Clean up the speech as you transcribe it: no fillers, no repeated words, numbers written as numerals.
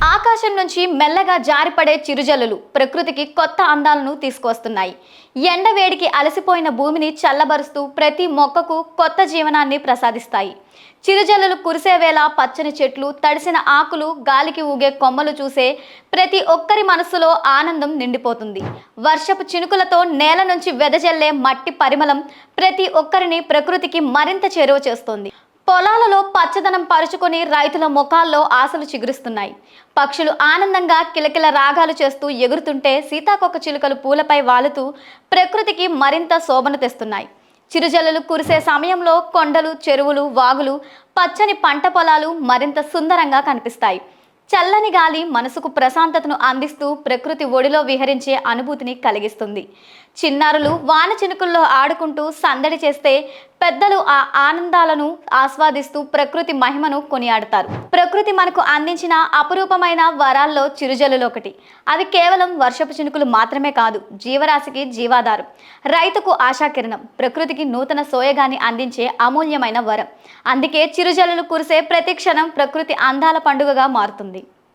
ఆకాశం నుంచి మెల్లగా జారిపడే చిరుజల్లులు ప్రకృతికి కొత్త అందాలను తీసుకొస్తున్నాయి. ఎండవేడికి అలసిపోయిన భూమిని చల్లబరుస్తూ ప్రతి మొక్కకు కొత్త జీవనాన్ని ప్రసాదిస్తాయి. చిరుజల్లులు కురిసే వేళ పచ్చని చెట్లు, తడిసిన ఆకులు, గాలికి ఊగే కొమ్మలు చూసే ప్రతి ఒక్కరి మనసులో ఆనందం నిండిపోతుంది. వర్షపు చినుకులతో నేల నుంచి వెదజల్లే మట్టి పరిమళం ప్రతి ఒక్కరిని ప్రకృతికి మరింత చేరువ చేస్తుంది. పొలాలలో పచ్చదనం పరుచుకొని రైతుల ముఖాల్లో ఆశలు చిగురిస్తున్నాయి. పక్షులు ఆనందంగా కిలకిల రాగాలు చేస్తూ ఎగురుతుంటే సీతాకొక చిలుకలు పూలపై వాలుతూ ప్రకృతికి మరింత శోభను తెస్తున్నాయి. చిరుజల్లులు కురిసే సమయంలో కొండలు, చెరువులు, వాగులు, పచ్చని పంట పొలాలు మరింత సుందరంగా కనిపిస్తాయి. చల్లని గాలి మనసుకు ప్రశాంతతను అందిస్తూ ప్రకృతి ఒడిలో విహరించే అనుభూతిని కలిగిస్తుంది. చిన్నారులు వాన చినుకుల్లో ఆడుకుంటూ సందడి చేస్తే పెద్దలు ఆ ఆనందాలను ఆస్వాదిస్తూ ప్రకృతి మహిమను కొనియాడతారు. ప్రకృతి మనకు అందించిన అపురూపమైన వరాల్లో చిరుజల్లులు ఒకటి. అవి కేవలం వర్షపు చినుకులు మాత్రమే కాదు, జీవరాశికి జీవాధారం, రైతుకు ఆశాకిరణం, ప్రకృతికి నూతన సోయగాన్ని అందించే అమూల్యమైన వరం. అందుకే చిరుజల్లులు కురిసే ప్రతి క్షణం ప్రకృతి అందాల పండుగగా మారుతుంది.